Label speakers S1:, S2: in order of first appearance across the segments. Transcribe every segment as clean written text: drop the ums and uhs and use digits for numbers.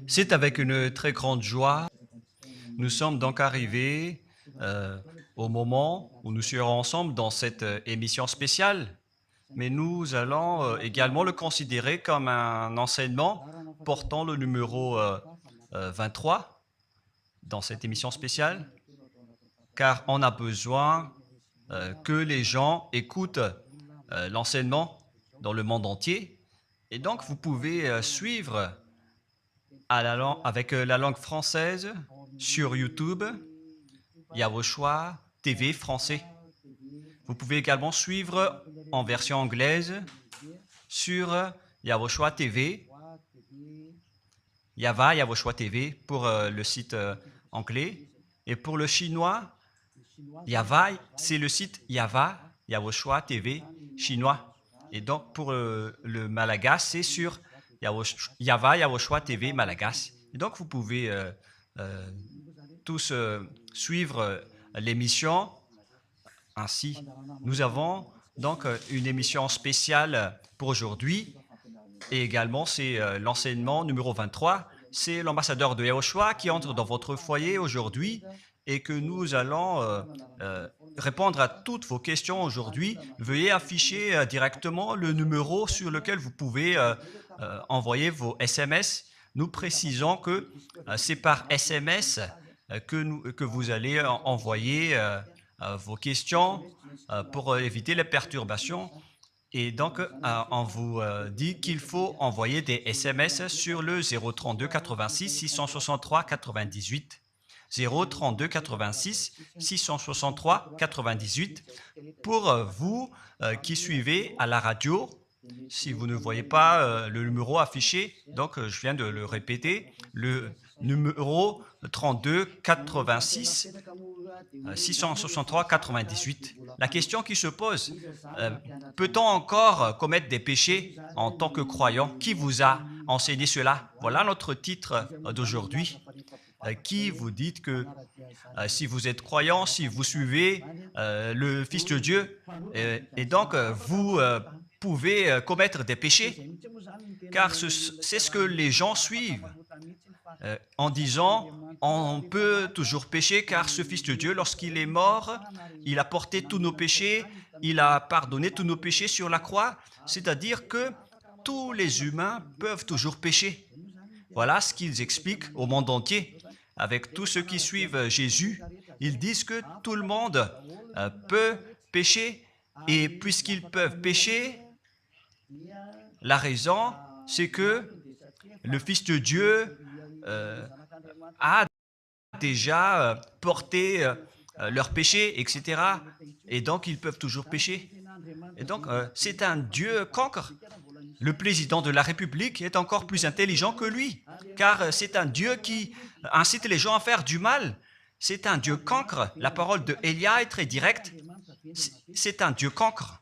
S1: C'est avec une très grande joie. Nous sommes donc arrivés au moment où nous serons ensemble dans cette émission spéciale, mais nous allons également le considérer comme un enseignement portant le numéro 23 dans cette émission spéciale, car on a besoin que les gens écoutent l'enseignement dans le monde entier. Et donc, vous pouvez suivre avec la langue française sur YouTube, Yawoshua TV français. Vous pouvez également suivre en version anglaise sur Yawoshua TV, Yawoshua TV pour le site anglais. Et pour le chinois, Yava, c'est le site Yawoshua TV chinois. Et donc pour le malagas, c'est sur Yawoshua TV malagas. Et donc vous pouvez tous suivre l'émission ainsi. Nous avons donc une émission spéciale pour aujourd'hui et également c'est l'enseignement numéro 23. C'est l'ambassadeur de Yawoshua qui entre dans votre foyer aujourd'hui et que nous allons répondre à toutes vos questions aujourd'hui. Veuillez afficher directement le numéro sur lequel vous pouvez envoyer vos SMS. Nous précisons que c'est par SMS que vous allez envoyer vos questions pour éviter les perturbations. Et donc, on vous dit qu'il faut envoyer des SMS sur le 032 86 663 98. 032 86 663 98 pour vous qui suivez à la radio. Si vous ne voyez pas le numéro affiché, donc je viens de le répéter, le numéro 32 86 663 98. La question qui se pose, peut-on encore commettre des péchés en tant que croyant? Qui vous a enseigné cela? Voilà notre titre d'aujourd'hui. Qui vous dit que si vous êtes croyant, si vous suivez le Fils de Dieu, et donc vous pouvez commettre des péchés, car c'est ce que les gens suivent en disant on peut toujours pécher car ce Fils de Dieu, lorsqu'il est mort, il a porté tous nos péchés, il a pardonné tous nos péchés sur la croix, c'est-à-dire que tous les humains peuvent toujours pécher. Voilà ce qu'ils expliquent au monde entier. Avec tous ceux qui suivent Jésus, ils disent que tout le monde peut pécher et puisqu'ils peuvent pécher, la raison, c'est que le Fils de Dieu a déjà porté leurs péchés, etc. Et donc, ils peuvent toujours pécher. Et donc, c'est un Dieu cancre. Le président de la République est encore plus intelligent que lui, car c'est un Dieu qui incite les gens à faire du mal. C'est un Dieu cancre. La parole de Élia est très directe. C'est un Dieu cancre.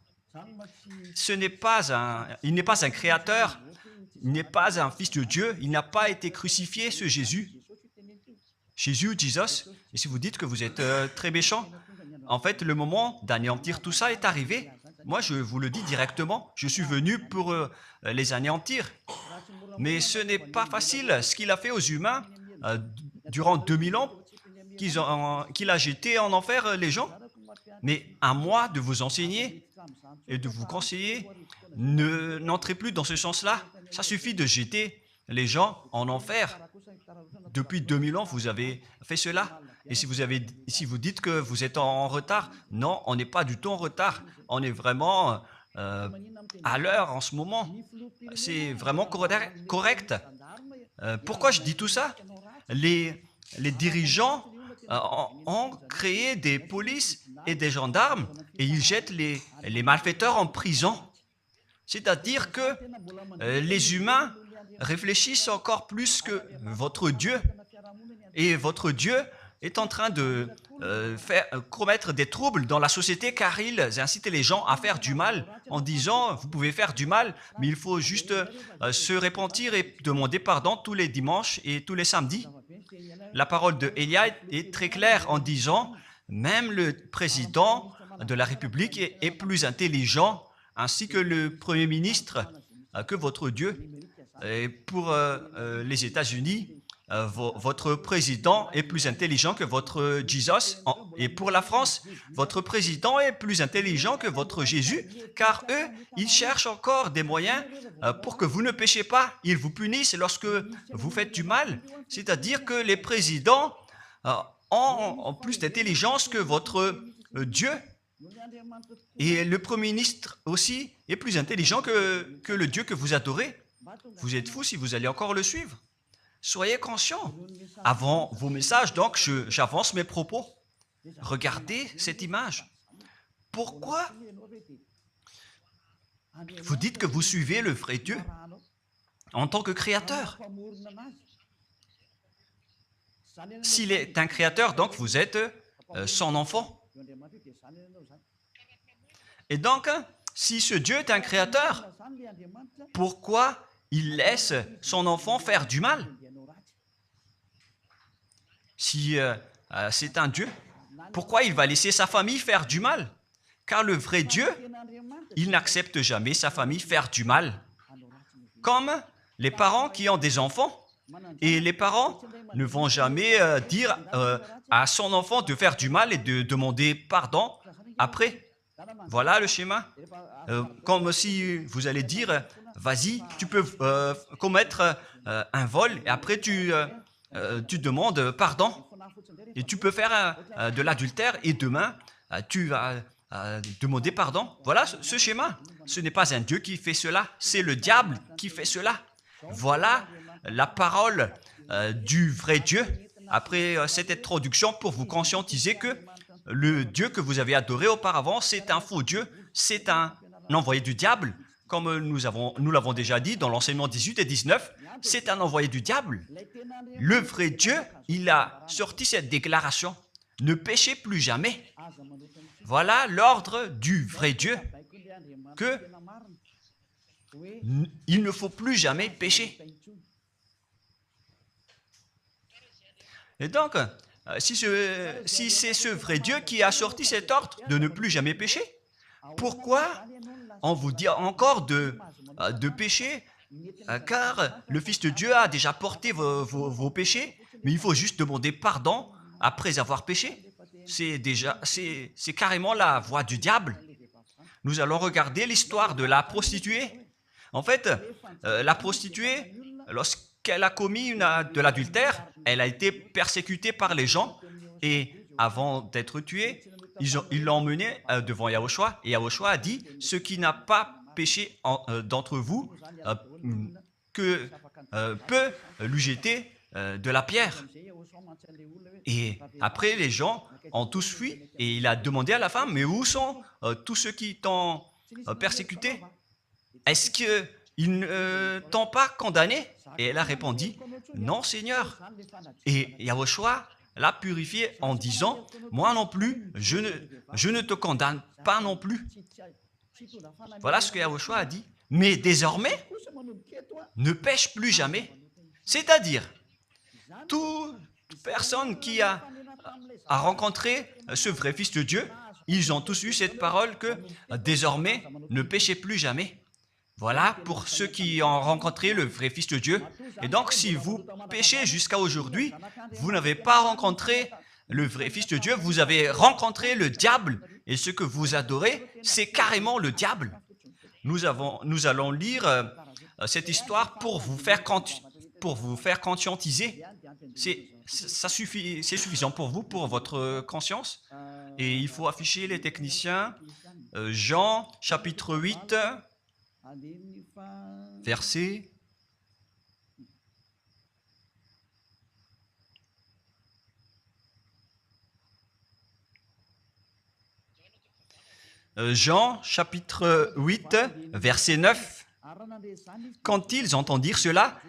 S1: Il n'est pas un créateur, il n'est pas un fils de Dieu, il n'a pas été crucifié, ce Jésus. Jésus, Jesus, et si vous dites que vous êtes très méchant, en fait, le moment d'anéantir tout ça est arrivé. Moi, je vous le dis directement, je suis venu pour les anéantir. Mais ce n'est pas facile ce qu'il a fait aux humains durant 2000 ans, qu'il a jeté en enfer les gens. Mais à moi de vous enseigner et de vous conseiller, n'entrez plus dans ce sens-là. Ça suffit de jeter les gens en enfer. Depuis 2000 ans, vous avez fait cela. Et si vous dites que vous êtes en retard, non, on n'est pas du tout en retard. On est vraiment à l'heure en ce moment. C'est vraiment correct. Pourquoi je dis tout ça? Les dirigeants ont créé des polices et des gendarmes et ils jettent les malfaiteurs en prison. C'est-à-dire que les humains réfléchissent encore plus que votre Dieu. Et votre Dieu est en train de commettre des troubles dans la société car ils incitent les gens à faire du mal en disant vous pouvez faire du mal, mais il faut juste se repentir et demander pardon tous les dimanches et tous les samedis. La parole de Élia est très claire en disant même le président de la République est plus intelligent ainsi que le Premier ministre que votre Dieu. Et pour les États-Unis, votre président est plus intelligent que votre Jesus. Et pour la France, votre président est plus intelligent que votre Jésus, car eux, ils cherchent encore des moyens pour que vous ne péchiez pas. Ils vous punissent lorsque vous faites du mal. C'est-à-dire que les présidents ont plus d'intelligence que votre Dieu. Et le Premier ministre aussi est plus intelligent que le Dieu que vous adorez. Vous êtes fous si vous allez encore le suivre. Soyez conscients. Avant vos messages, donc, j'avance mes propos. Regardez cette image. Pourquoi vous dites que vous suivez le vrai Dieu en tant que créateur? S'il est un créateur, donc vous êtes son enfant. Et donc, si ce Dieu est un créateur, pourquoi il laisse son enfant faire du mal? Si c'est un Dieu, pourquoi il va laisser sa famille faire du mal? Car le vrai Dieu, il n'accepte jamais sa famille faire du mal. Comme les parents qui ont des enfants, et les parents ne vont jamais dire à son enfant de faire du mal et de demander pardon après. Voilà le schéma. Comme si vous allez dire, vas-y, tu peux commettre un vol et après tu demandes pardon. Et tu peux faire de l'adultère et demain, tu vas demander pardon. Voilà ce schéma. Ce n'est pas un Dieu qui fait cela, c'est le diable qui fait cela. Voilà la parole du vrai Dieu. Après cette introduction, pour vous conscientiser que le Dieu que vous avez adoré auparavant, c'est un faux Dieu, c'est un envoyé du diable. Comme nous l'avons déjà dit dans l'enseignement 18 et 19, c'est un envoyé du diable. Le vrai Dieu, il a sorti cette déclaration, ne péchez plus jamais. Voilà l'ordre du vrai Dieu, que il ne faut plus jamais pécher. Et donc, si c'est ce vrai Dieu qui a sorti cet ordre de ne plus jamais pécher, pourquoi on vous dit encore de pécher? Car le Fils de Dieu a déjà porté vos péchés, mais il faut juste demander pardon après avoir péché. C'est carrément la voie du diable. Nous allons regarder l'histoire de la prostituée. En fait, la prostituée, lorsqu'elle a commis de l'adultère, elle a été persécutée par les gens et avant d'être tuée, ils l'ont emmenée devant Yahushua et Yahushua a dit « Ce qui n'a pas péché d'entre vous peut lui jeter de la pierre. » Et après, les gens ont tous fui et il a demandé à la femme « Mais où sont tous ceux qui t'ont persécuté? Est-ce qu'ils ne t'ont pas condamné ?» Et elle a répondu « Non, Seigneur. » Et Yahushua l'a purifié en disant « Moi non plus, je ne te condamne pas non plus. » Voilà ce que Yahushua a dit. Mais désormais, ne pêche plus jamais. C'est-à-dire, toute personne qui a rencontré ce vrai Fils de Dieu, ils ont tous eu cette parole que désormais, ne péchez plus jamais. Voilà pour ceux qui ont rencontré le vrai Fils de Dieu. Et donc, si vous péchez jusqu'à aujourd'hui, vous n'avez pas rencontré le vrai Fils de Dieu, vous avez rencontré le diable. Et ce que vous adorez, c'est carrément le diable. Nous allons lire cette histoire pour vous faire conscientiser. C'est suffisant pour vous, pour votre conscience. Et il faut afficher les techniciens. Jean, chapitre 8, verset... Jean, chapitre 8, verset 9. Quand ils entendirent cela,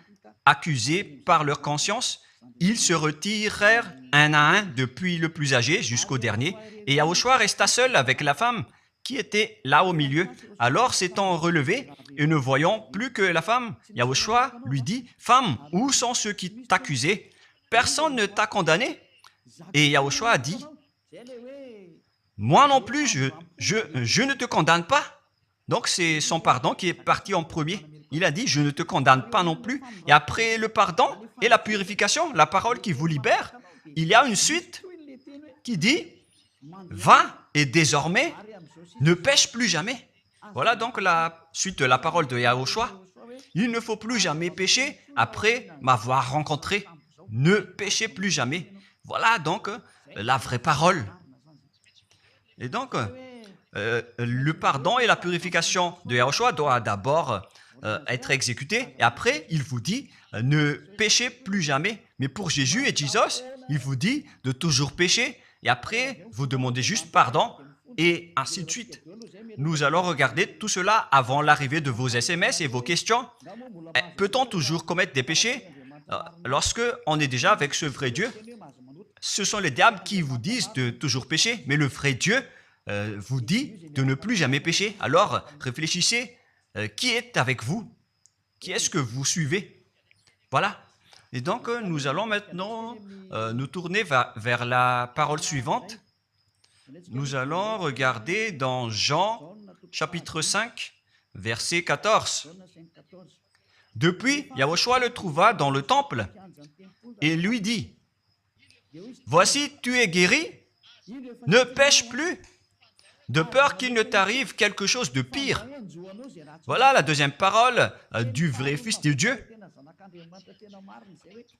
S1: accusés par leur conscience, ils se retirèrent un à un, depuis le plus âgé jusqu'au dernier, et Yahushua resta seul avec la femme qui était là au milieu. Alors, s'étant relevé et ne voyant plus que la femme, Yahushua lui dit, « Femme, où sont ceux qui t'accusaient? Personne ne t'a condamné ?» Et Yahushua a dit, « Moi non plus, je ne te condamne pas. » Donc, c'est son pardon qui est parti en premier. il a dit, je ne te condamne pas non plus. Et après le pardon et la purification, la parole qui vous libère, il y a une suite qui dit, va et désormais, ne pêche plus jamais. Voilà donc la suite de la parole de Yahushua. Il ne faut plus jamais pécher après m'avoir rencontré. Ne péchez plus jamais. Voilà donc la vraie parole. Et donc, le pardon et la purification de Yahushua doivent d'abord être exécutés. Et après, il vous dit, ne péchez plus jamais. Mais pour Jésus et Jesus, il vous dit de toujours pécher. Et après, vous demandez juste pardon. Et ainsi de suite. Nous allons regarder tout cela avant l'arrivée de vos SMS et vos questions. Peut-on toujours commettre des péchés lorsque on est déjà avec ce vrai Dieu? Ce sont les diables qui vous disent de toujours pécher, mais le vrai Dieu vous dit de ne plus jamais pécher. Alors, réfléchissez, qui est avec vous? Qui est-ce que vous suivez? Voilà. Et donc, nous allons maintenant nous tourner vers la parole suivante. Nous allons regarder dans Jean, chapitre 5, verset 14. Depuis, Yahushua le trouva dans le temple et lui dit, « Voici, tu es guéri, ne pêche plus, de peur qu'il ne t'arrive quelque chose de pire. » Voilà la deuxième parole du vrai Fils de Dieu.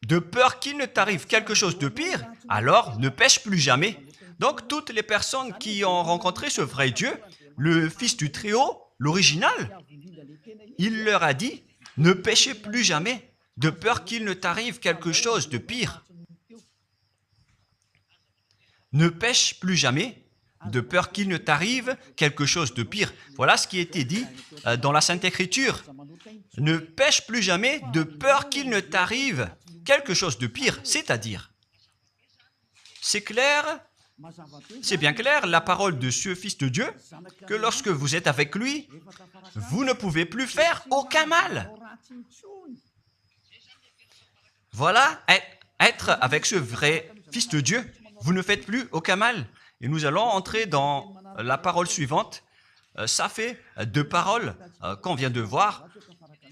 S1: De peur qu'il ne t'arrive quelque chose de pire, alors ne pêche plus jamais. Donc, toutes les personnes qui ont rencontré ce vrai Dieu, le Fils du Très-Haut, l'original, il leur a dit, ne péchez plus jamais, de peur qu'il ne t'arrive quelque chose de pire. Ne pêche plus jamais, de peur qu'il ne t'arrive quelque chose de pire. Voilà ce qui a été dit dans la Sainte Écriture. Ne pêche plus jamais, de peur qu'il ne t'arrive quelque chose de pire. C'est-à-dire, c'est clair. C'est bien clair, la parole de ce Fils de Dieu, que lorsque vous êtes avec lui, vous ne pouvez plus faire aucun mal. Voilà, être avec ce vrai Fils de Dieu, vous ne faites plus aucun mal. Et nous allons entrer dans la parole suivante. Ça fait deux paroles qu'on vient de voir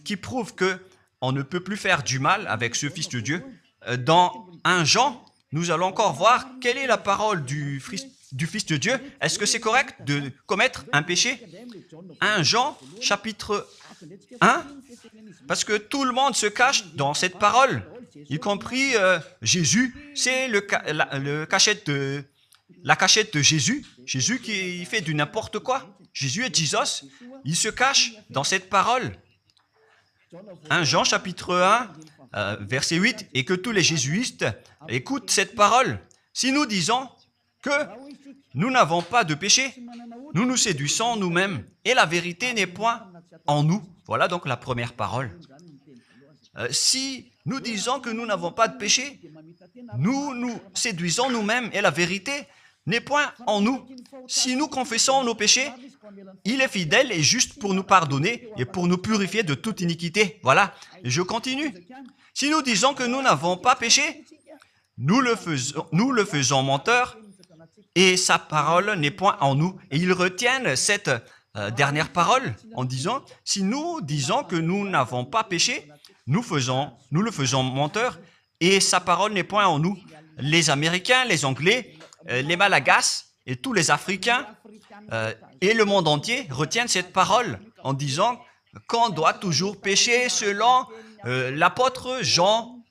S1: qui prouvent qu'on ne peut plus faire du mal avec ce Fils de Dieu. Dans 1 Jean, nous allons encore voir quelle est la parole du Fils de Dieu. Est-ce que c'est correct de commettre un péché? 1 Jean, chapitre 1, parce que tout le monde se cache dans cette parole, y compris Jésus. C'est la cachette de Jésus. Jésus qui fait du n'importe quoi. Jésus et Jesus, ils se cachent dans cette parole. 1 Jean, chapitre 1, verset 8, et que tous les jésuites écoutent cette parole. Si nous disons que nous n'avons pas de péché, nous nous séduisons nous-mêmes et la vérité n'est point en nous. Voilà donc la première parole. Si nous disons que nous n'avons pas de péché, nous nous séduisons nous-mêmes et la vérité n'est point en nous. Si nous confessons nos péchés, il est fidèle et juste pour nous pardonner et pour nous purifier de toute iniquité. Voilà, et je continue. Si nous disons que nous n'avons pas péché, nous le faisons menteur et sa parole n'est point en nous. Et ils retiennent cette dernière parole en disant, si nous disons que nous n'avons pas péché, nous le faisons menteur et sa parole n'est point en nous. Les Américains, les Anglais, les Malagasy et tous les Africains et le monde entier retiennent cette parole en disant qu'on doit toujours pécher selon l'apôtre Jean.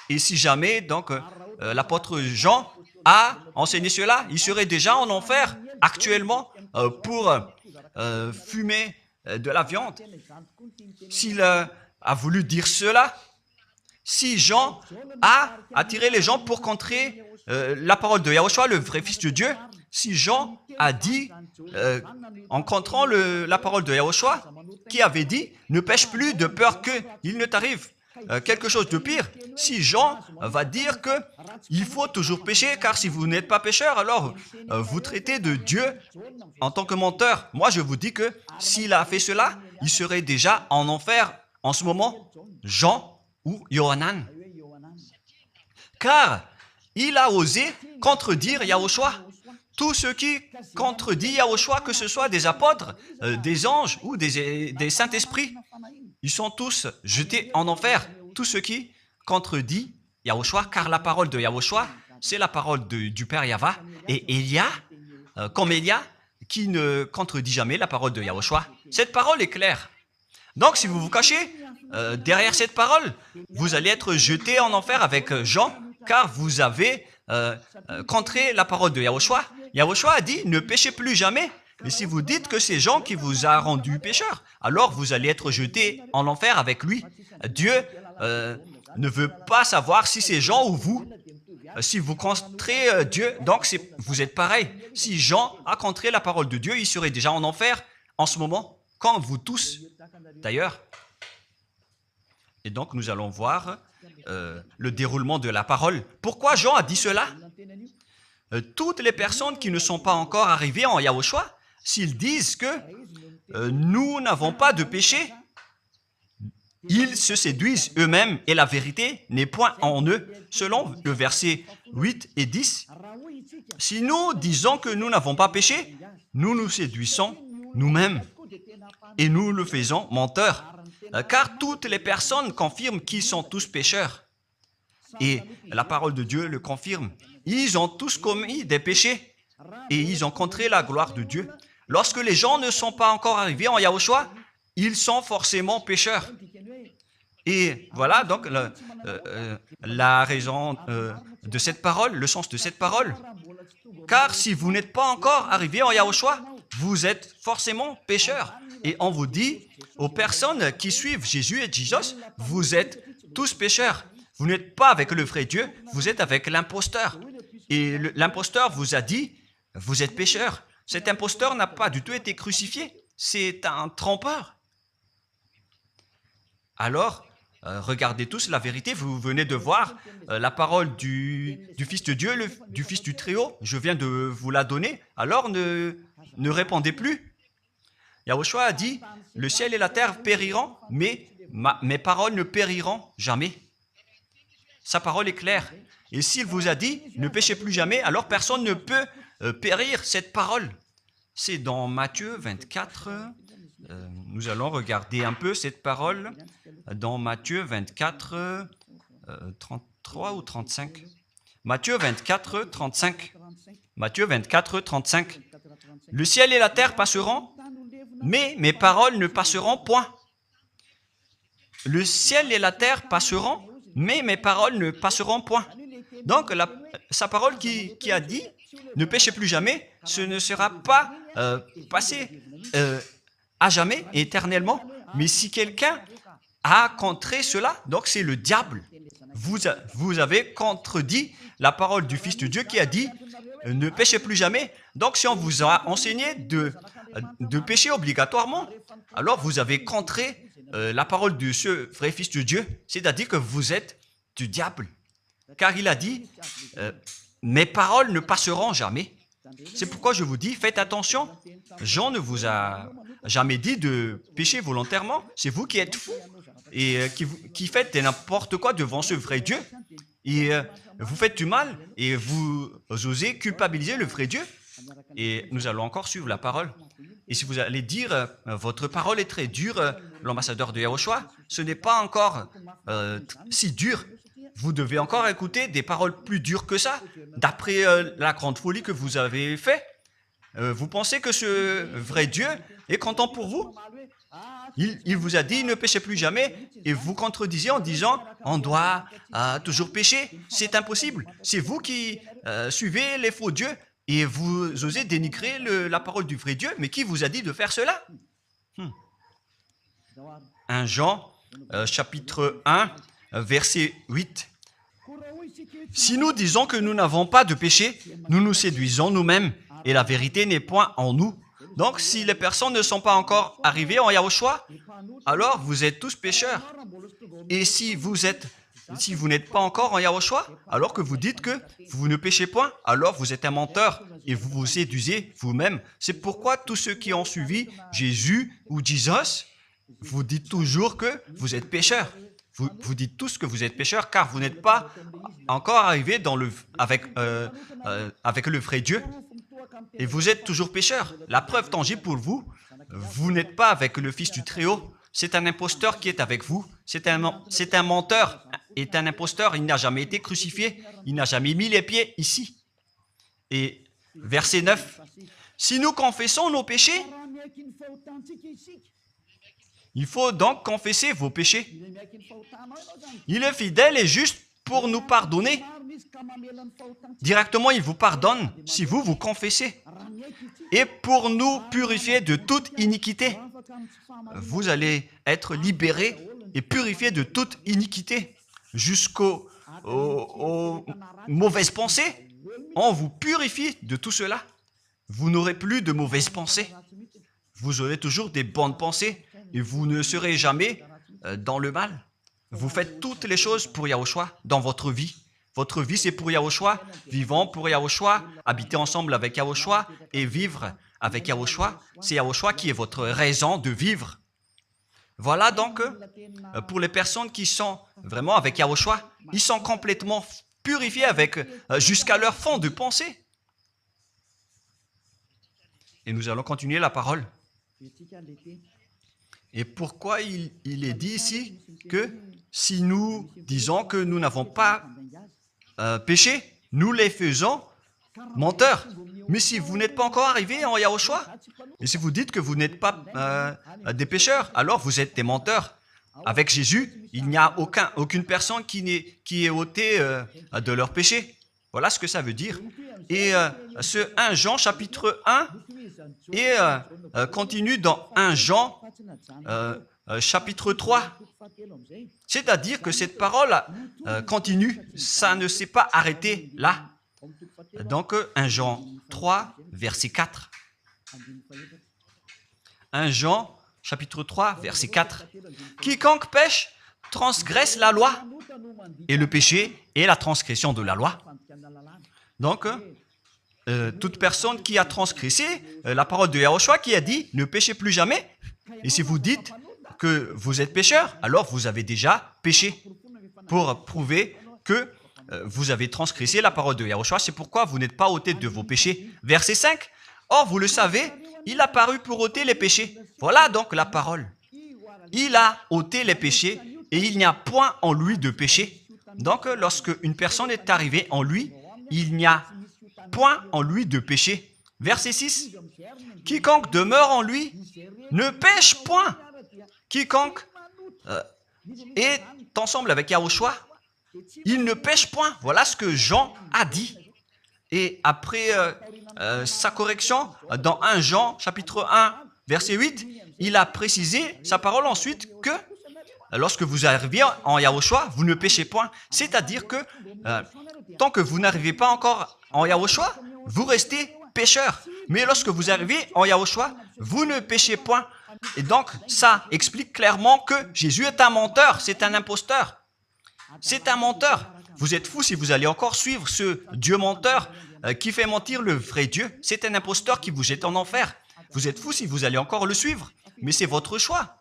S1: Et si jamais donc l'apôtre Jean a enseigné cela, il serait déjà en enfer actuellement pour fumer de la viande. S'il a voulu dire cela, si Jean a attiré les gens pour contrer la parole de Yahushua, le vrai Fils de Dieu, si Jean a dit, en contrant la parole de Yahushua, qui avait dit, ne pêche plus de peur qu'il ne t'arrive quelque chose de pire. Si Jean va dire qu'il faut toujours pécher, car si vous n'êtes pas pécheur, alors vous traitez de Dieu en tant que menteur. Moi, je vous dis que s'il a fait cela, il serait déjà en enfer en ce moment, Jean ou Yohanan. Car il a osé contredire Yahushua. Tout ce qui contredit Yahushua, que ce soit des apôtres, des anges ou des saints-esprits, ils sont tous jetés en enfer. Tous ceux qui contredisent Yahushua, car la parole de Yahushua, c'est la parole du Père Yahva. Et Élia, comme Élia, qui ne contredit jamais la parole de Yahushua. Cette parole est claire. Donc, si vous vous cachez derrière cette parole, vous allez être jeté en enfer avec Jean, car vous avez contré la parole de Yahushua. Yahushua a dit, ne péchez plus jamais. Mais si vous dites que c'est Jean qui vous a rendu pécheur, alors vous allez être jeté en enfer avec lui. Dieu ne veut pas savoir si c'est Jean ou vous. Si vous contrez Dieu, donc vous êtes pareil. Si Jean a contré la parole de Dieu, il serait déjà en enfer en ce moment, comme vous tous d'ailleurs. Et donc nous allons voir le déroulement de la parole. Pourquoi Jean a dit cela? Toutes les personnes qui ne sont pas encore arrivées en Yahushua, s'ils disent que nous n'avons pas de péché, ils se séduisent eux-mêmes et la vérité n'est point en eux. Selon le verset 8 et 10, si nous disons que nous n'avons pas péché, nous nous séduisons nous-mêmes et nous le faisons menteur. Car toutes les personnes confirment qu'ils sont tous pécheurs. Et la parole de Dieu le confirme. Ils ont tous commis des péchés et ils ont contré la gloire de Dieu. Lorsque les gens ne sont pas encore arrivés en Yahushua, ils sont forcément pécheurs. Et voilà donc la raison de cette parole, le sens de cette parole. Car si vous n'êtes pas encore arrivé en Yahushua, vous êtes forcément pécheurs. Et on vous dit aux personnes qui suivent Jésus et Jesus, vous êtes tous pécheurs. Vous n'êtes pas avec le vrai Dieu, vous êtes avec l'imposteur. Et l'imposteur vous a dit, vous êtes pécheurs. Cet imposteur n'a pas du tout été crucifié. C'est un trompeur. Alors, regardez tous la vérité. Vous venez de voir la parole du Fils de Dieu, du Fils du Très-Haut. Je viens de vous la donner. Alors, ne répondez plus. Yahushua a dit, le ciel et la terre périront, mais mes paroles ne périront jamais. Sa parole est claire. Et s'il vous a dit, ne péchez plus jamais, alors personne ne peut périr cette parole. C'est dans Matthieu 24. Nous allons regarder un peu cette parole dans Matthieu 24, 33 ou 35. Matthieu 24, 35. Matthieu 24, 35. Le ciel et la terre passeront, mais mes paroles ne passeront point. Le ciel et la terre passeront, mais mes paroles ne passeront point. Donc, sa parole qui a dit, ne péchez plus jamais, ce ne sera pas passé à jamais, éternellement. Mais si quelqu'un a contré cela, donc c'est le diable. Vous avez contredit la parole du Fils de Dieu qui a dit, ne péchez plus jamais. Donc, si on vous a enseigné de pécher obligatoirement, alors vous avez contré la parole de ce vrai Fils de Dieu, c'est-à-dire que vous êtes du diable. Car il a dit, mes paroles ne passeront jamais. C'est pourquoi je vous dis, faites attention. Jean ne vous a jamais dit de pécher volontairement. C'est vous qui êtes fous et qui faites n'importe quoi devant ce vrai Dieu. Et vous faites du mal et vous osez culpabiliser le vrai Dieu. Et nous allons encore suivre la parole. Et si vous allez dire, votre parole est très dure, l'ambassadeur de Yahushua, ce n'est pas encore si dur. Vous devez encore écouter des paroles plus dures que ça, d'après la grande folie que vous avez fait. Vous pensez que ce vrai Dieu est content pour vous? Il vous a dit, ne péchez plus jamais, et vous contredisez en disant, on doit toujours pécher. C'est impossible. C'est vous qui suivez les faux dieux, et vous osez dénigrer la parole du vrai Dieu. Mais qui vous a dit de faire cela? 1 Jean, chapitre 1, verset 8. Si nous disons que nous n'avons pas de péché, nous nous séduisons nous-mêmes et la vérité n'est point en nous. Donc, si les personnes ne sont pas encore arrivées en Yahushua, alors vous êtes tous pécheurs. Et si vous n'êtes pas encore en Yahushua, alors que vous dites que vous ne péchez point, alors vous êtes un menteur et vous vous séduisez vous-même. C'est pourquoi tous ceux qui ont suivi Jésus ou Jesus, vous dites toujours que vous êtes pécheurs. Vous dites tous que vous êtes pécheurs car vous n'êtes pas encore arrivés avec le vrai Dieu. Et vous êtes toujours pécheurs. La preuve tangible pour vous, vous n'êtes pas avec le Fils du Très-Haut. c'est un imposteur qui est avec vous. C'est un menteur, est un imposteur. Il n'a jamais été crucifié. Il n'a jamais mis les pieds ici. Et verset 9. Si nous confessons nos péchés, il faut donc confesser vos péchés. Il est fidèle et juste pour nous pardonner. Directement, il vous pardonne si vous confessez. Et pour nous purifier de toute iniquité. Vous allez être libérés et purifiés de toute iniquité. Jusqu'aux mauvaises pensées. On vous purifie de tout cela. Vous n'aurez plus de mauvaises pensées. Vous aurez toujours des bonnes pensées et vous ne serez jamais dans le mal. Vous faites toutes les choses pour Yahushua dans votre vie. Votre vie, c'est pour Yahushua. Vivons pour Yahushua, habiter ensemble avec Yahushua et vivre avec Yahushua. C'est Yahushua qui est votre raison de vivre. Voilà donc, pour les personnes qui sont vraiment avec Yahushua, ils sont complètement purifiés jusqu'à leur fond de pensée. Et nous allons continuer la parole. Et pourquoi il est dit ici que si nous disons que nous n'avons pas péché, nous les faisons menteurs. Mais si vous n'êtes pas encore arrivé en Yahushua, et si vous dites que vous n'êtes pas des pécheurs, alors vous êtes des menteurs. Avec Jésus, il n'y a aucune personne qui est ôtée de leur péché. Voilà ce que ça veut dire. Et ce 1 Jean chapitre 1 et continue dans 1 Jean chapitre 3. C'est-à-dire que cette parole continue, ça ne s'est pas arrêté là. Donc 1 Jean 3, verset 4. 1 Jean chapitre 3, verset 4. Quiconque pêche transgresse la loi, et le péché est la transgression de la loi. Donc, toute personne qui a transgressé la parole de Yahushua qui a dit « Ne péchez plus jamais ». Et si vous dites que vous êtes pécheur, alors vous avez déjà péché pour prouver que vous avez transgressé la parole de Yahushua. C'est pourquoi vous n'êtes pas ôté de vos péchés. Verset 5. Or, vous le savez, il a paru pour ôter les péchés. Voilà donc la parole. Il a ôté les péchés et il n'y a point en lui de péché. Donc, lorsque une personne est arrivée en lui, il n'y a point en lui de péché. Verset 6. Quiconque demeure en lui ne pêche point. Quiconque est ensemble avec Yahushua, il ne pêche point. Voilà ce que Jean a dit. Et après sa correction, dans 1 Jean, chapitre 1, verset 8, il a précisé sa parole ensuite que lorsque vous arrivez en Yahushua, vous ne péchez point. C'est-à-dire que tant que vous n'arrivez pas encore en Yahushua, vous restez pécheur. Mais lorsque vous arrivez en Yahushua, vous ne péchez point. Et donc, ça explique clairement que Jésus est un menteur, c'est un imposteur. C'est un menteur. Vous êtes fous si vous allez encore suivre ce Dieu menteur qui fait mentir le vrai Dieu. C'est un imposteur qui vous jette en enfer. Vous êtes fous si vous allez encore le suivre. Mais c'est votre choix.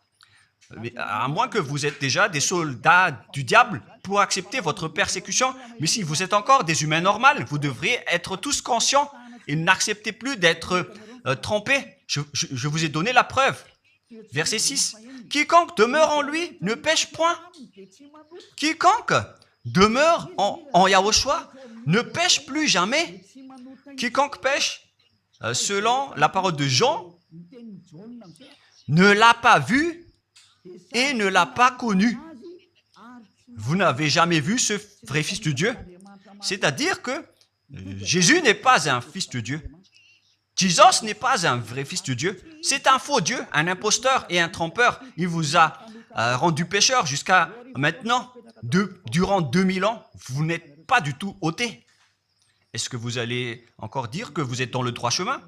S1: Mais à moins que vous êtes déjà des soldats du diable pour accepter votre persécution. Mais si vous êtes encore des humains normaux, vous devriez être tous conscients et n'acceptez plus d'être trompés. Je vous ai donné la preuve. Verset 6. Quiconque demeure en lui ne pêche point. Quiconque demeure en Yahushua ne pêche plus jamais. Quiconque pêche, selon la parole de Jean, ne l'a pas vu et ne l'a pas connu. Vous n'avez jamais vu ce vrai Fils de Dieu. C'est-à-dire que Jésus n'est pas un Fils de Dieu. Jésus n'est pas un vrai Fils de Dieu. C'est un faux Dieu, un imposteur et un trompeur. Il vous a rendu pécheur jusqu'à maintenant. Durant 2000 ans, vous n'êtes pas du tout ôté. Est-ce que vous allez encore dire que vous êtes dans le droit chemin?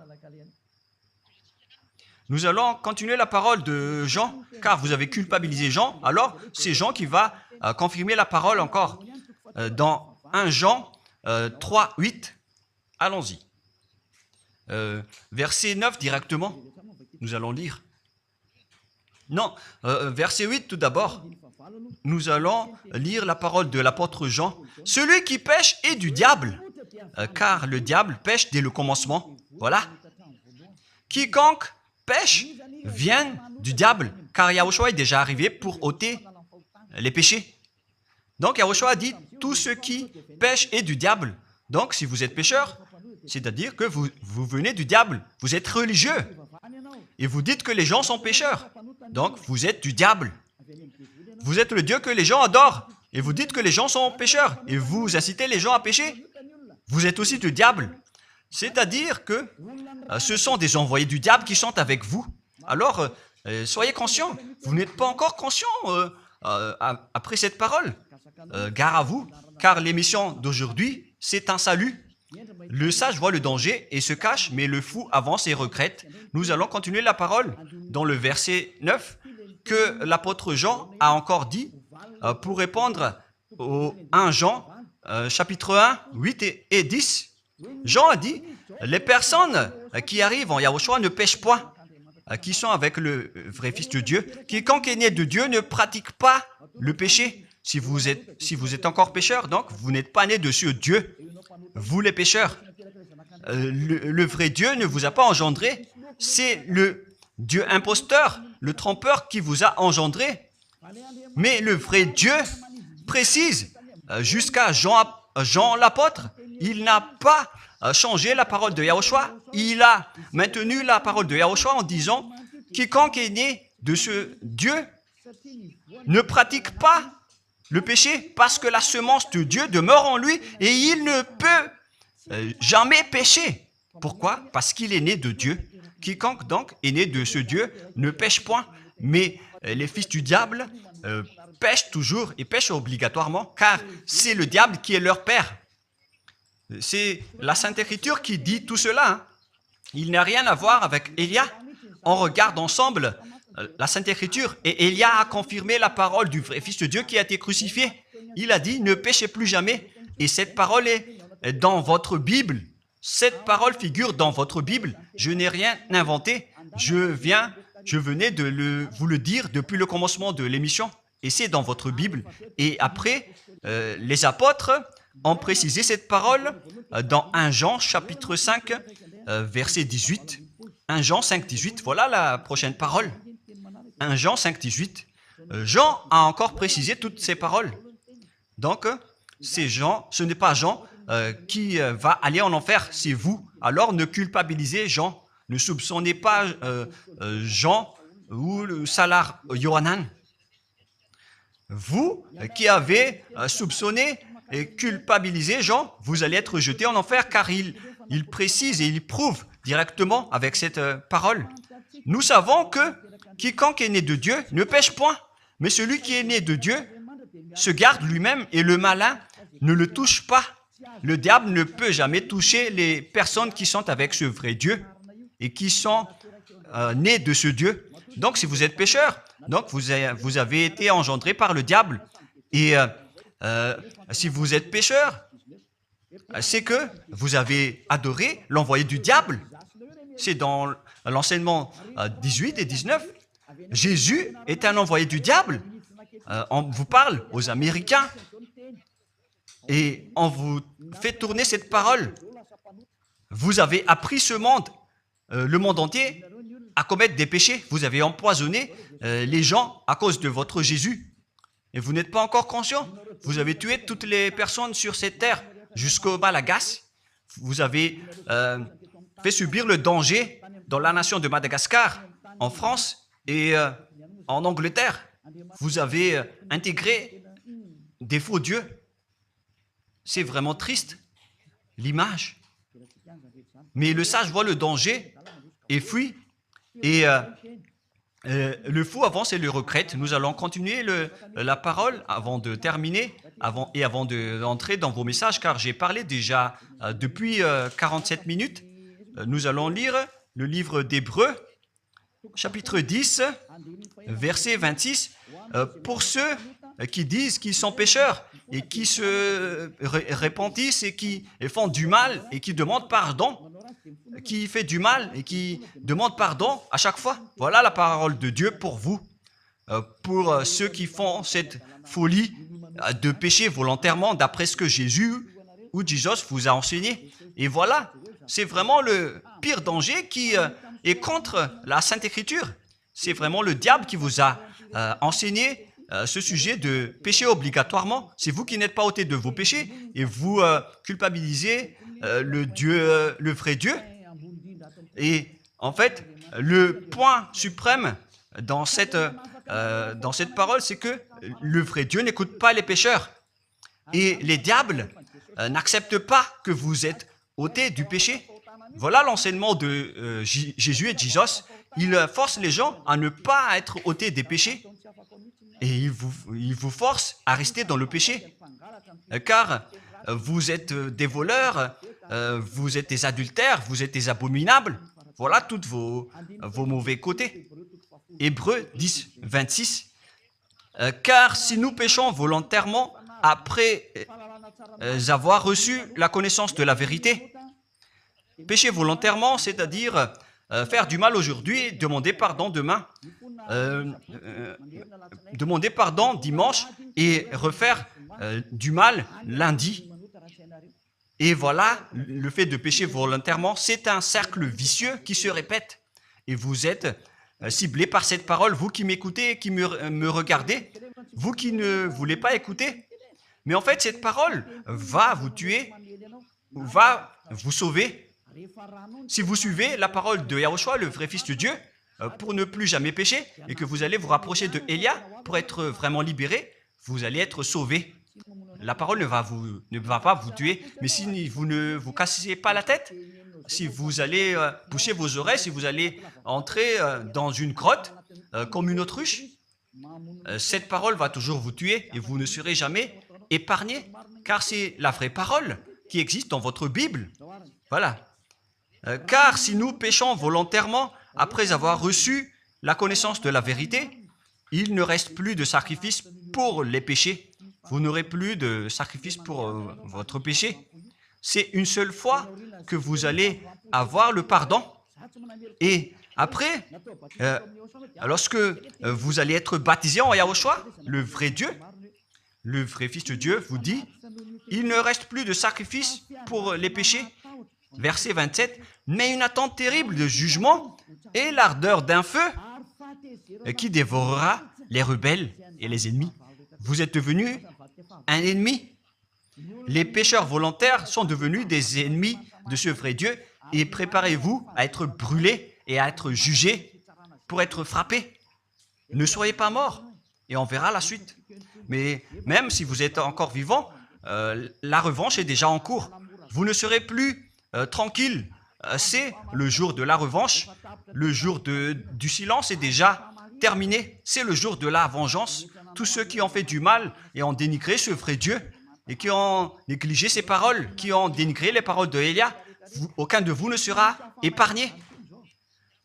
S1: Nous allons continuer la parole de Jean, car vous avez culpabilisé Jean. Alors, c'est Jean qui va confirmer la parole encore. Dans 1 Jean 3, 8, allons-y. Verset 9 directement, nous allons lire. Non, verset 8 tout d'abord. Nous allons lire la parole de l'apôtre Jean. Celui qui pêche est du diable, car le diable pêche dès le commencement. Voilà. Quiconque pêche vient du diable, car Yahushua est déjà arrivé pour ôter les péchés. Donc Yahushua a dit, tout ce qui pêche est du diable. Donc si vous êtes pécheur, c'est-à-dire que vous venez du diable, vous êtes religieux, et vous dites que les gens sont pécheurs. Donc vous êtes du diable. Vous êtes le Dieu que les gens adorent, et vous dites que les gens sont pécheurs, et vous incitez les gens à pécher. Vous êtes aussi du diable. C'est-à-dire que ce sont des envoyés du diable qui sont avec vous. Alors, soyez conscients. Vous n'êtes pas encore conscients après cette parole. Gare à vous, car l'émission d'aujourd'hui, c'est un salut. Le sage voit le danger et se cache, mais le fou avance et regrette. Nous allons continuer la parole dans le verset 9 que l'apôtre Jean a encore dit pour répondre au 1 Jean, chapitre 1, 8 et 10. Jean a dit, les personnes qui arrivent en Yahushua ne pêchent point, qui sont avec le vrai Fils de Dieu. Quiconque est né de Dieu ne pratique pas le péché. Si vous êtes encore pécheur, donc vous n'êtes pas né de ce Dieu. Vous les pécheurs. Le vrai Dieu ne vous a pas engendré. C'est le Dieu imposteur, le trompeur qui vous a engendré. Mais le vrai Dieu précise, jusqu'à Jean l'apôtre, il n'a pas changé la parole de Yahushua. Il a maintenu la parole de Yahushua en disant, quiconque est né de ce Dieu ne pratique pas le péché parce que la semence de Dieu demeure en lui et il ne peut jamais pécher. Pourquoi? Parce qu'il est né de Dieu. Quiconque donc est né de ce Dieu ne pêche point. Mais les fils du diable pêchent toujours et pêchent obligatoirement car c'est le diable qui est leur père. C'est la Sainte Écriture qui dit tout cela. Hein. Il n'a rien à voir avec Élia. On regarde ensemble la Sainte Écriture et Élia a confirmé la parole du vrai Fils de Dieu qui a été crucifié. Il a dit, ne péchez plus jamais. Et cette parole est dans votre Bible. Cette parole figure dans votre Bible. Je n'ai rien inventé. Je venais de vous le dire depuis le commencement de l'émission. Et c'est dans votre Bible. Et après, les apôtres ont précisé cette parole dans 1 Jean chapitre 5, verset 18. 1 Jean 5, 18, voilà la prochaine parole. 1 Jean 5, 18. Jean a encore précisé toutes ces paroles. Donc, c'est Jean, ce n'est pas Jean qui va aller en enfer, c'est vous. Alors, ne culpabilisez Jean. Ne soupçonnez pas Jean ou le Salar Yohanan. Vous qui avez soupçonné et culpabilisé Jean, vous allez être jeté en enfer car il précise et il prouve directement avec cette parole. Nous savons que quiconque est né de Dieu ne pêche point, mais celui qui est né de Dieu se garde lui-même et le malin ne le touche pas. Le diable ne peut jamais toucher les personnes qui sont avec ce vrai Dieu et qui sont nées de ce Dieu. Donc, si vous êtes pécheur, donc vous avez été engendré par le diable. Et si vous êtes pécheur, c'est que vous avez adoré l'envoyé du diable. C'est dans l'enseignement 18 et 19. Jésus est un envoyé du diable. On vous parle aux Américains et on vous fait tourner cette parole. Vous avez appris ce monde, le monde entier, à commettre des péchés. Vous avez empoisonné les gens à cause de votre Jésus. Et vous n'êtes pas encore conscient. Vous avez tué toutes les personnes sur cette terre jusqu'au Malagasy. Vous avez fait subir le danger dans la nation de Madagascar, en France et en Angleterre. Vous avez intégré des faux dieux. C'est vraiment triste, l'image. Mais le sage voit le danger et fuit. Et le fou avance et le regrette. Nous allons continuer la parole avant de terminer avant d'entrer dans vos messages, car j'ai parlé déjà depuis 47 minutes. Nous allons lire le livre d'Hébreux, chapitre 10, verset 26. Pour ceux qui disent qu'ils sont pécheurs et qui se repentissent et qui font du mal et qui demandent pardon, qui fait du mal et qui demande pardon à chaque fois. Voilà la parole de Dieu pour vous, pour ceux qui font cette folie de pécher volontairement d'après ce que Jésus ou Jesus vous a enseigné. Et voilà, c'est vraiment le pire danger qui et contre la Sainte Écriture. C'est vraiment le diable qui vous a enseigné ce sujet de péché obligatoirement. C'est vous qui n'êtes pas ôté de vos péchés et vous culpabilisez le vrai Dieu. Et en fait, le point suprême dans cette parole, c'est que le vrai Dieu n'écoute pas les pécheurs. Et les diables n'acceptent pas que vous êtes ôtés du péché. Voilà l'enseignement de Jésus et de Jesus. Il force les gens à ne pas être ôtés des péchés. Et il vous force à rester dans le péché. Car vous êtes des voleurs, vous êtes des adultères, vous êtes des abominables. Voilà tous vos mauvais côtés. Hébreux 10, 26. Car si nous péchons volontairement après avoir reçu la connaissance de la vérité, pécher volontairement, c'est-à-dire faire du mal aujourd'hui, demander pardon demain, demander pardon dimanche et refaire du mal lundi. Et voilà, le fait de pécher volontairement, c'est un cercle vicieux qui se répète. Et vous êtes ciblé par cette parole, vous qui m'écoutez et qui me regardez, vous qui ne voulez pas écouter. Mais en fait, cette parole va vous tuer, va vous sauver. Si vous suivez la parole de Yahushua, le vrai Fils de Dieu, pour ne plus jamais pécher, et que vous allez vous rapprocher de Élia pour être vraiment libéré, vous allez être sauvé. La parole ne va pas vous tuer, mais si vous ne vous cassez pas la tête, si vous allez boucher vos oreilles, si vous allez entrer dans une grotte comme une autruche, cette parole va toujours vous tuer et vous ne serez jamais épargné, car c'est la vraie parole qui existe dans votre Bible. Voilà. Car si nous péchons volontairement après avoir reçu la connaissance de la vérité, il ne reste plus de sacrifice pour les péchés. Vous n'aurez plus de sacrifice pour votre péché. C'est une seule fois que vous allez avoir le pardon. Et après, lorsque vous allez être baptisé en Yahushua, le vrai Dieu, le vrai Fils de Dieu vous dit, il ne reste plus de sacrifice pour les péchés. Verset 27, mais une attente terrible de jugement et l'ardeur d'un feu qui dévorera les rebelles et les ennemis. Vous êtes devenu un ennemi. Les pécheurs volontaires sont devenus des ennemis de ce vrai Dieu et préparez-vous à être brûlés et à être jugés pour être frappés. Ne soyez pas morts et on verra la suite. Mais même si vous êtes encore vivant, la revanche est déjà en cours. Vous ne serez plus tranquille. C'est le jour de la revanche. Le jour du silence est déjà terminé. C'est le jour de la vengeance. Tous ceux qui ont fait du mal et ont dénigré ce vrai Dieu et qui ont négligé ses paroles, qui ont dénigré les paroles de Élia, aucun de vous ne sera épargné.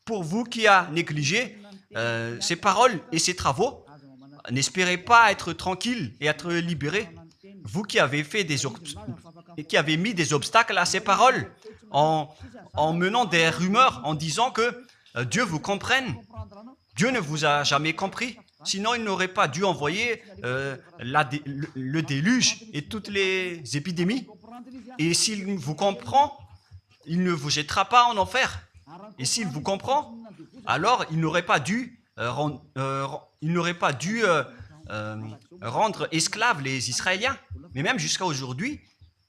S1: Pour vous qui avez négligé ses paroles et ses travaux, n'espérez pas être tranquille et être libéré. Vous qui avez mis des obstacles à ces paroles en menant des rumeurs, en disant que Dieu vous comprenne. Dieu ne vous a jamais compris. Sinon, il n'aurait pas dû envoyer le déluge et toutes les épidémies. Et s'il vous comprend, il ne vous jettera pas en enfer. Et s'il vous comprend, alors il n'aurait pas dû rendre esclaves les Israéliens. Mais même jusqu'à aujourd'hui,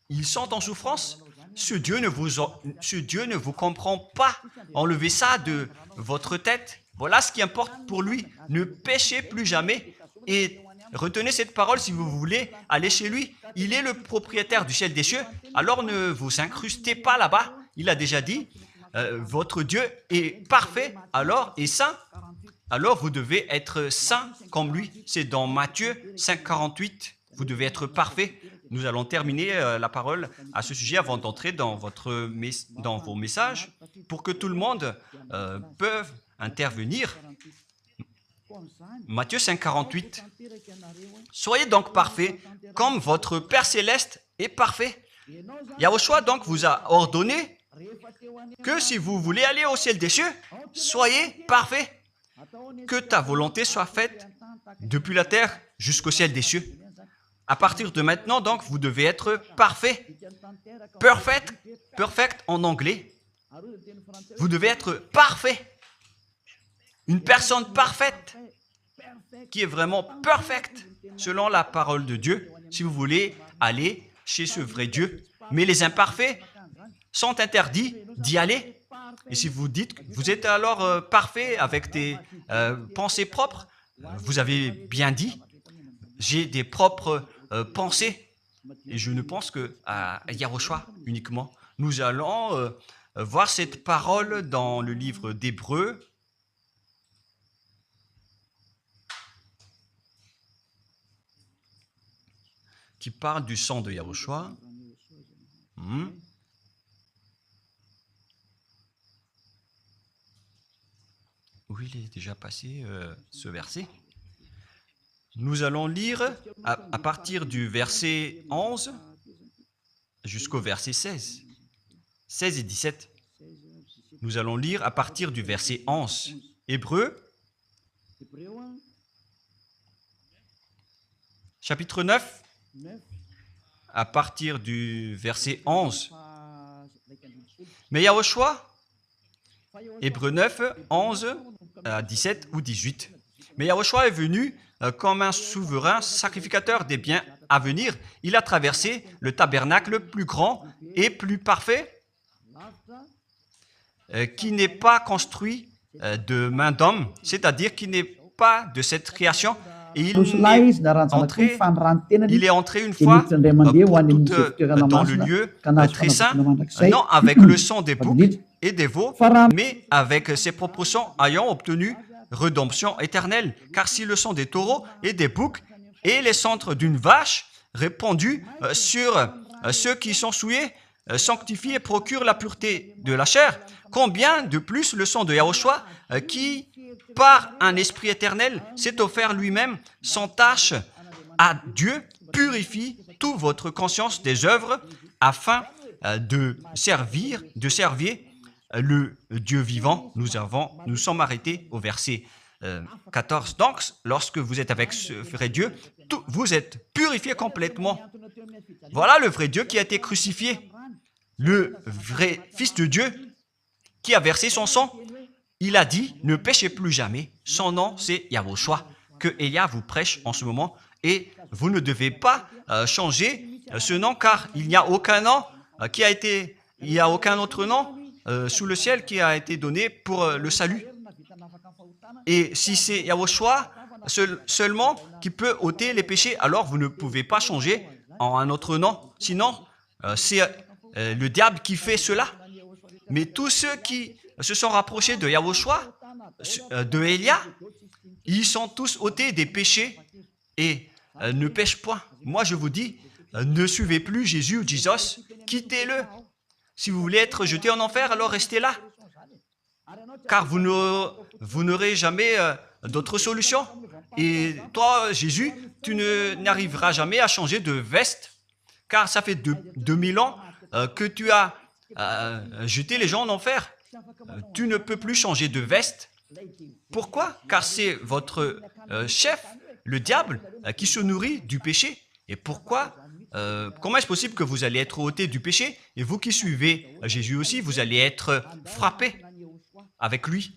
S1: ils sont en souffrance. Ce Dieu ne vous comprend pas. Enlevez ça de votre tête. Voilà ce qui importe pour lui. Ne péchez plus jamais et retenez cette parole si vous voulez aller chez lui. Il est le propriétaire du ciel des cieux. Alors ne vous incrustez pas là-bas. Il a déjà dit, votre Dieu est parfait alors et saint. Alors vous devez être saint comme lui. C'est dans Matthieu 5, 48. Vous devez être parfait. Nous allons terminer la parole à ce sujet avant d'entrer dans vos messages pour que tout le monde puisse intervenir. Matthieu 5, 48. Soyez donc parfaits comme votre Père Céleste est parfait. Yahushua donc vous a ordonné que si vous voulez aller au ciel des cieux, soyez parfaits. Que ta volonté soit faite depuis la terre jusqu'au ciel des cieux. À partir de maintenant, donc, vous devez être parfait. Perfect en anglais. Vous devez être parfait. Une personne parfaite, qui est vraiment parfaite, selon la parole de Dieu, si vous voulez aller chez ce vrai Dieu. Mais les imparfaits sont interdits d'y aller. Et si vous dites que vous êtes alors parfait avec des pensées propres, vous avez bien dit, j'ai des propres pensées. Et je ne pense qu'à Yahushua uniquement. Nous allons voir cette parole dans le livre d'Hébreux. Qui parle du sang de Yahushua. Où il est déjà passé ce verset. Nous allons lire à partir du verset 11 jusqu'au verset 16. 16 et 17. Nous allons lire à partir du verset 11. Hébreux, chapitre 9, à partir du verset 11. Mais Yahushua, Hébreux 9, 11 à 17 ou 18. Mais Yahushua est venu comme un souverain sacrificateur des biens à venir. Il a traversé le tabernacle plus grand et plus parfait, qui n'est pas construit de main d'homme, c'est-à-dire qui n'est pas de cette création. Et il est entré une fois pour toutes dans le lieu très saint, non avec le sang des boucs et des veaux, mais avec ses propres sangs ayant obtenu rédemption éternelle. Car si le sang des taureaux et des boucs et les cendres d'une vache répandus sur ceux qui sont souillés sanctifient et procurent la pureté de la chair, combien de plus le sang de Yahushua qui, par un esprit éternel, s'est offert lui-même sans tâche à Dieu, purifie toute votre conscience des œuvres afin de servir le Dieu vivant. Nous sommes arrêtés au verset 14. Donc, lorsque vous êtes avec ce vrai Dieu, vous êtes purifié complètement. Voilà le vrai Dieu qui a été crucifié. Le vrai Fils de Dieu qui a versé son sang. Il a dit, ne péchez plus jamais. Son nom, c'est Yahushua, que Elia vous prêche en ce moment. Et vous ne devez pas changer ce nom, car il n'y a aucun nom il n'y a aucun autre nom sous le ciel qui a été donné pour le salut. Et si c'est Yahushua seulement qui peut ôter les péchés, alors vous ne pouvez pas changer en un autre nom. Sinon, c'est le diable qui fait cela. Mais tous ceux qui se sont rapprochés de Yahushua, de Elia, ils sont tous ôtés des péchés et ne pêchent point. Moi, je vous dis, ne suivez plus Jésus ou Jesus, quittez-le. Si vous voulez être jeté en enfer, alors restez là. Car vous n'aurez jamais d'autre solution. Et toi, Jésus, tu n'arriveras jamais à changer de veste, car ça fait 2000 ans que tu as jeté les gens en enfer. Tu ne peux plus changer de veste. Pourquoi? Car c'est votre chef, le diable, qui se nourrit du péché. Et pourquoi? Comment est-ce possible que vous allez être ôté du péché? Et vous qui suivez Jésus aussi, vous allez être frappé avec lui.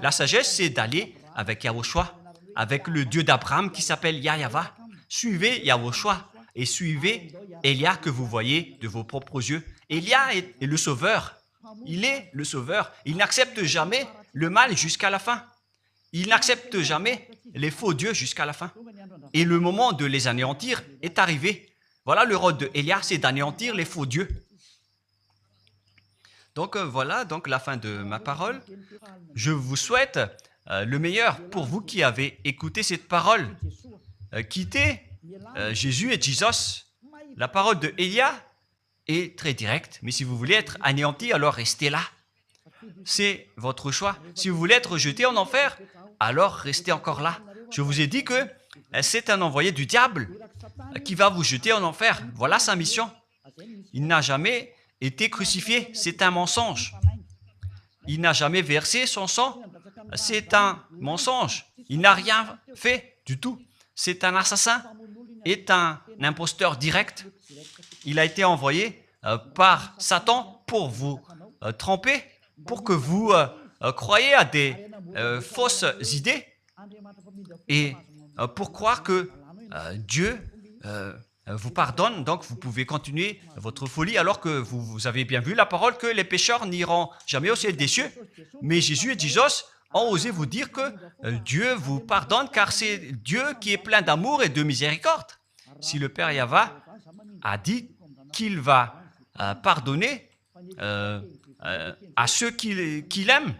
S1: La sagesse, c'est d'aller avec Yahushua, avec le Dieu d'Abraham qui s'appelle Yahva. Suivez Yahushua et suivez Elia que vous voyez de vos propres yeux. Elia est le sauveur. Il est le sauveur. Il n'accepte jamais le mal jusqu'à la fin. Il n'accepte jamais les faux dieux jusqu'à la fin. Et le moment de les anéantir est arrivé. Voilà le rôle de Elia, c'est d'anéantir les faux dieux. Donc voilà donc la fin de ma parole. Je vous souhaite le meilleur pour vous qui avez écouté cette parole. Quittez Jésus et Jesus. La parole de Elia est très directe, mais si vous voulez être anéanti, alors restez là. C'est votre choix. Si vous voulez être jeté en enfer, alors restez encore là. Je vous ai dit que c'est un envoyé du diable qui va vous jeter en enfer. Voilà sa mission. Il n'a jamais été crucifié. C'est un mensonge. Il n'a jamais versé son sang. C'est un mensonge. Il n'a rien fait du tout. C'est un assassin. Est un imposteur direct. Il a été envoyé par Satan pour vous tromper pour que vous croyez à des fausses idées et pour croire que Dieu vous pardonne, donc vous pouvez continuer votre folie alors que vous avez bien vu la parole que les pécheurs n'iront jamais au ciel des cieux. Mais Jésus et Jesus ont osé vous dire que Dieu vous pardonne car c'est Dieu qui est plein d'amour et de miséricorde. Si le Père Yahva a dit qu'il va pardonner à ceux qu'il aime,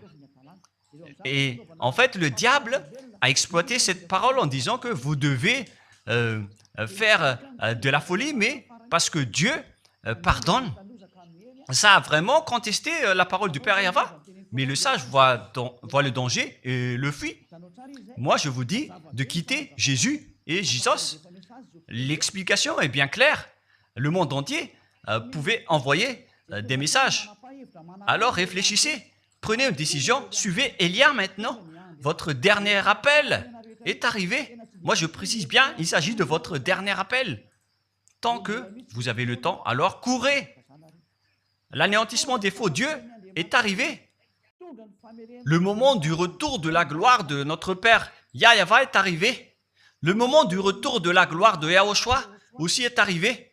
S1: et en fait le diable a exploité cette parole en disant que vous devez faire de la folie, mais parce que Dieu pardonne. Ça a vraiment contesté la parole du Père Yahva. Mais le sage voit le danger et le fuit. Moi, je vous dis de quitter Jésus et Jesus. L'explication est bien claire. Le monde entier pouvait envoyer des messages. Alors réfléchissez, prenez une décision, suivez Élia maintenant. Votre dernier appel est arrivé. Moi, je précise bien, il s'agit de votre dernier appel. Tant que vous avez le temps, alors courez. L'anéantissement des faux dieux est arrivé. Le moment du retour de la gloire de notre Père Yahva est arrivé. Le moment du retour de la gloire de Yahushua aussi est arrivé.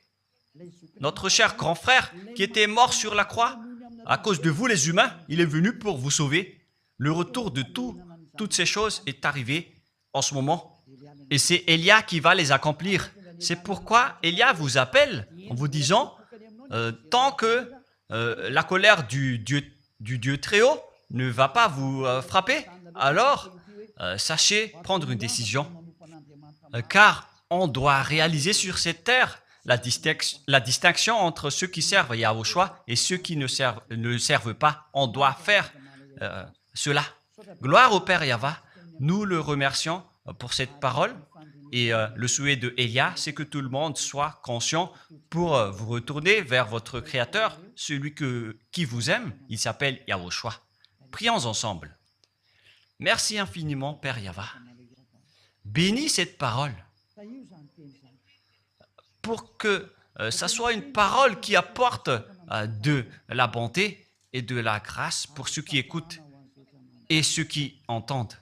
S1: Notre cher grand frère qui était mort sur la croix, à cause de vous les humains, il est venu pour vous sauver. Le retour de toutes ces choses est arrivé en ce moment. Et c'est Élia qui va les accomplir. C'est pourquoi Élia vous appelle en vous disant, tant que la colère du Dieu très haut ne va pas vous frapper, alors sachez prendre une décision. Car on doit réaliser sur cette terre la distinction entre ceux qui servent Yahushua et ceux qui ne servent pas. On doit faire cela. Gloire au Père Yahva. Nous le remercions pour cette parole. Et le souhait de Élia, c'est que tout le monde soit conscient pour vous retourner vers votre Créateur, celui qui vous aime. Il s'appelle Yahushua. Prions ensemble. Merci infiniment, Père Yahva. Bénis cette parole pour que ça soit une parole qui apporte de la bonté et de la grâce pour ceux qui écoutent et ceux qui entendent.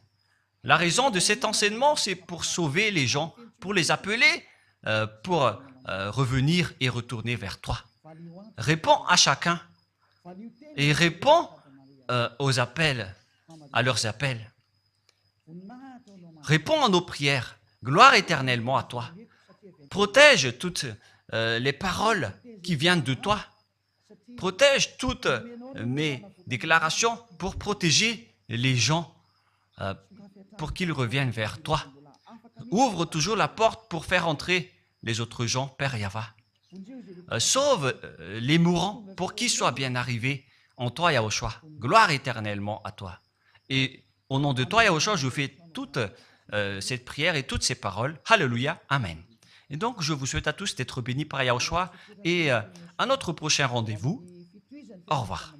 S1: La raison de cet enseignement, c'est pour sauver les gens, pour les appeler, pour revenir et retourner vers toi. Réponds à chacun et réponds aux appels, à leurs appels. Réponds à nos prières. Gloire éternellement à toi. Protège toutes les paroles qui viennent de toi. Protège toutes mes déclarations pour protéger les gens, pour qu'ils reviennent vers toi. Ouvre toujours la porte pour faire entrer les autres gens, Père Yahva. Sauve les mourants pour qu'ils soient bien arrivés en toi, Yahushua. Gloire éternellement à toi. Et au nom de toi, Yahushua, je fais toute cette prière et toutes ces paroles. Alléluia. Amen. Et donc, je vous souhaite à tous d'être bénis par Yahushua et à notre prochain rendez-vous. Au revoir.